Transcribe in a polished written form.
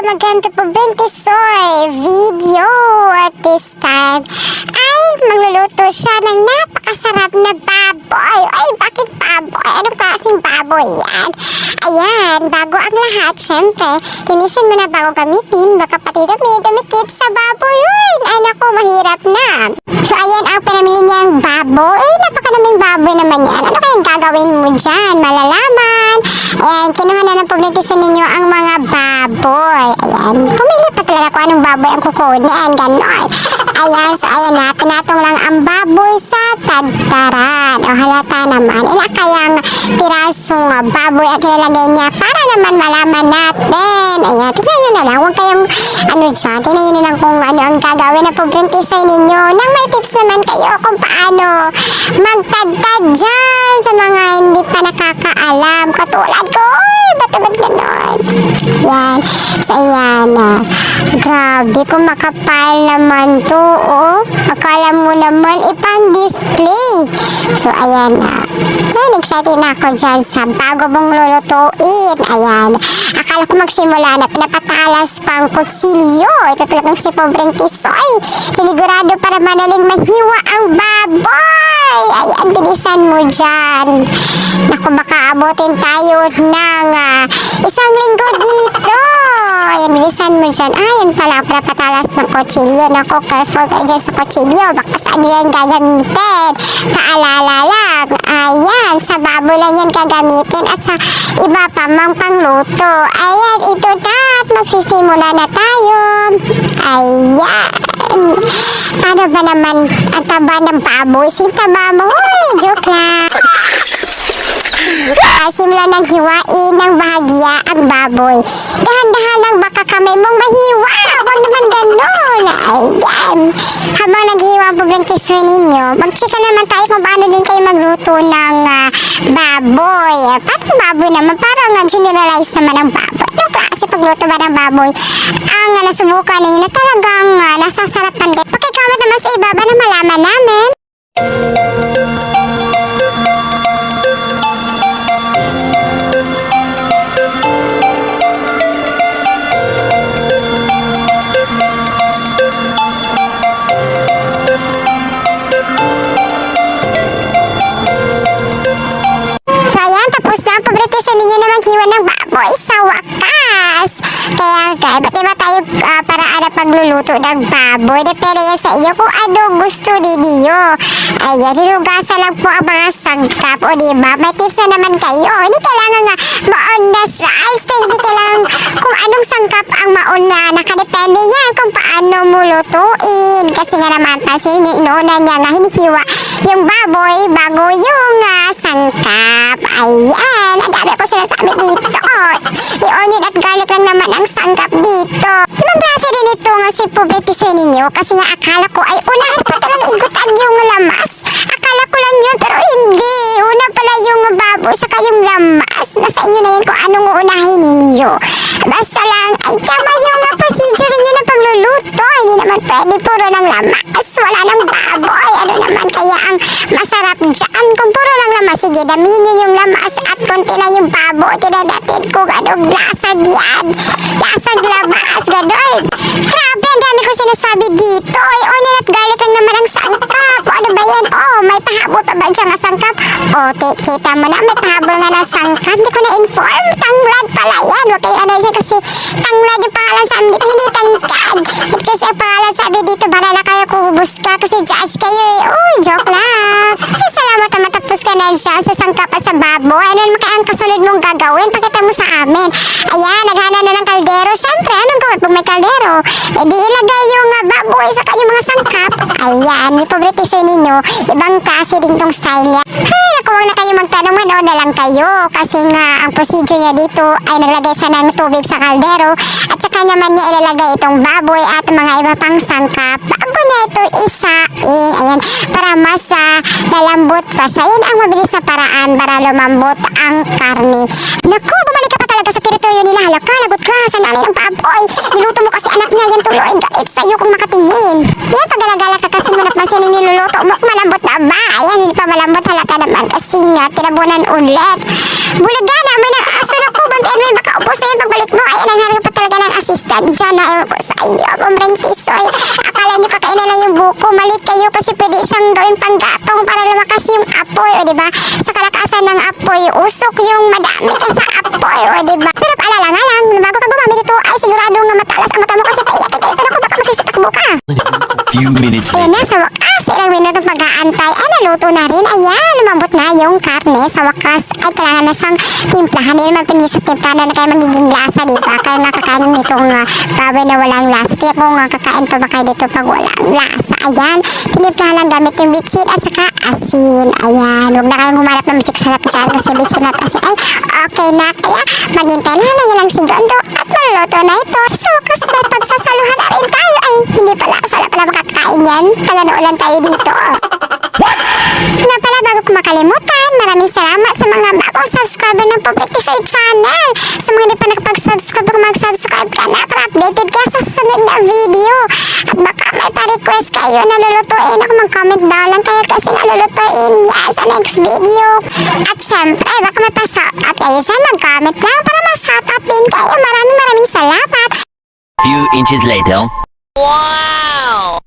maganda po Brintisoy video at this time ay magluluto siya ng napakasarap na baboy. Ay, bakit baboy? Anong klaseng baboy yan? Ayan, bago ang lahat, syempre, linisin mo na bago gamitin. Baka pati dumikit sa baboy. Ay, naku, mahirap na. So, ayan ang pinamili niyang baboy. Ay, napakaraming baboy naman yan. Ano kayang gagawin mo dyan? Malalaman. Ayan, kinuha na ng publikisan ninyo ang mga baboy. Ayan, pumili pa talaga kung anong baboy ang kukunin. Ganon. Ayan, so ayan na, pinatong lang ang baboy sa tadtaran. O halata naman, inakayang pirasong baboy at nilalagay niya para naman malaman natin. Ayan, tignan nyo na lang, huwag kayong dyan, tignan nyo na lang kung ano ang gagawin na pubrintisay ninyo. Nang may tips naman kayo kung paano magtadtad dyan sa mga hindi pa nakakaalam. Katulad ko, ba't ganon? Yan, so ayan na. Grabe, kung makapal naman to, oh. Akala mo naman ipang display. So, ayan na. Ayan, excited na ako dyan sa bago mong lulutuin. Ayan. Akala ko magsimula na pinapatalas pang kutsilyo. Ito talagang si Pobreng Tisoy. Hinigurado para manaling mahiwa ang baboy. Ayan, bilisan mo dyan. Naku, baka abutin tayo ng isang linggo dito. Ayan, bilisan mo dyan. Ayan pala, para patalas ng kutsilyo. Naku, careful kayo dyan sa kutsilyo. Baka saan yan gagamitin. Paalala lang. Ayan, sa baboy lang yan gagamitin. At sa iba pa mang pangluto. Ayan, ito na. At magsisimula na tayo. Ayan. Paano ba naman ang taba ng baboy? Sintaba mo. Uy, joke lang. Simula ng hiwain ng bahagya ang baboy. Dahan-dahan lang baka kamay mong mahiwa. Huwag naman ganon. Ayan. Habang naghiwa ang Pobreng Tisoy ninyo, magchika naman tayo kung paano din kayo magluto ng baboy. Parang baboy naman, parang generalize naman ang baboy. Anong klase pagluto ba ng baboy? Ang nasubukan ninyo na talagang nasasarapan kayo. Pakicomment naman sa ibaba na malaman namin. Hiwa ng baboy sa wakas. Kaya iba't iba tayo paraan na pagluluto ng baboy. Depende yan sa inyo kung ano gusto ninyo. Ayan, hinugasan lang po ang mga sangkap. O diba, may tips na naman kayo. Hindi kailangan nga maon na siya. Hindi kailangan kung anong sangkap ang maon na. Nakadepende yan kung paano mo lutuin. Kasi nga naman, kasi inuuna niya nga hinihiwa yung baboy bago yung sangkap. Ayan, ang dami ko sinasabi dito. I-onion at garlic lang naman ang sangkap dito. Ibang klase din ito nga si Pobreng Tisoy ninyo kasi nga akala ko ay unahan pa talaga igutan yung lamas. Akala ko lang yun pero hindi. Una pala yung baboy saka yung lamas. Nasa inyo na yan kung anong uunahin ninyo. Basta lang ay tama yung procedure ninyo ng pagluluto. Hindi naman pwede puro ng lamas. Wala ng baboy. Ano naman kaya ang masarap dyan kung puro lang lamas. Sige, damihin nyo yung lamas at konti na yung baboy. Tinadatin kung anong lasag yan. Lasag lamas. Ganon. Grabe, ang dami ko sinasabi dito. Ay, onion at garlic lang naman ang sangkap. Ano ba yan? Oh, may pahabol pa ba dyan ang sangkap? Oh, kita mo na, may pahabol nga ng sangkap. Hindi ko na-inform. Tanglad pala yan. Huwag kayo siya kasi tanglad yung pangalan sa amin dito. Hindi tangkad. At kasi ang pangalan sabi dito, balala kayo kuhubos ka kasi judge kayo eh. Uy, joke lang. Ay, salamat na matapos ka na siya sa sangkap at sa baboy. Ano naman kaya ang kasunod mong gagawin? Pakita mo sa amin. Ayan, naghana na ng kaldero. Siyempre, anong gawin pag may kaldero? E di ilagay yung baboy sa kanyang mga sangkap. Ayan, yung Pobreng Tisoy ninyo, ibang klase din tong style niya. Ay, ako huwag na kayo magtanong, manood na lang kayo. Kasi nga, ang procedure niya dito ay naglagay siya ng tubig sa kaldero at saka naman niya ilalagay itong baboy at mga iba pang sangkap. Bago niya ito isain, ayan, para mas lalambot pa siya. Yan ang mabilis na paraan para lumambot ang karne. Naku, bumalik ka pa talaga sa teritoryo nila. Halaka, lagot ka sa nanay ng baboy. Niluto mo kasi anak niya yan tuloy. Galit sa'yo kung makatingin. Yan, pag galagala ka kasi munap masin yung niluluto mo. Malambot na ba? Ayan, hindi pa malambot. Halata naman kasi nga, tinabunan ulit. Bulaga na, may nang aso na po. Bang Edwin, baka ubos na yan pagbalik mo. Ayan, ang harap pa talaga ng assistant. ganja na. Ewan ko sa iyo, Bombreng Tisoy. Akala nyo kakainin lang yung buko. Mali kayo kasi pwede siyang gawing panggatong para lumakas yung apoy, o diba? Sa kalakasan ng apoy, usok yung madami sa apoy, o diba? Pero paalala nga lang, bago ka gumamit ito, ay sigurado nga matalas ang mata mo kasi paiyakin ka ito na kung baka masisitakbo ka. Few minutes Ayan na, sa wakas, ilang minutong pag-aantay, ay naluto na rin. Ayan, lumambot na yung karne. Sa wakas, ay kailangan na siyang timplahan. Hindi naman pinili siya timplahan na kaya magiging lasa, diba? Kaya nga kakain nitong baboy na walang lasa. Kaya kung kakain pa ba kayo dito pag walang lasa. Ayan, tinimplahan lang gamit yung bitsin at saka asin. Ayan, huwag na kayong humarap ng bitsin sarap dyan kasi bitsin at asin ay okay na. Kaya maghintay na lang ilang segundo at maluluto na ito. Sa wakas, may pagsasaluhan na rin tayo. Ay, hindi pala. Wala pala makakain yan. Taga-noolan tayo dito. Nga pala, bago ko makalimutan, maraming salamat sa mga bagong subscriber ng Public Tisoy Channel. Sa mga hindi pa nakapag-subscribe, mag-subscribe ka na para updated ka sa susunod na video. At baka may pa-request kayo na lulutuin ako, mag-comment down lang kayo kasi nalulutuin yan sa next video. At syempre, baka may pa-shoutout kayo dyan, mag-comment lang para ma-shoutout din kayo. Maraming salamat. Few inches later. Wow!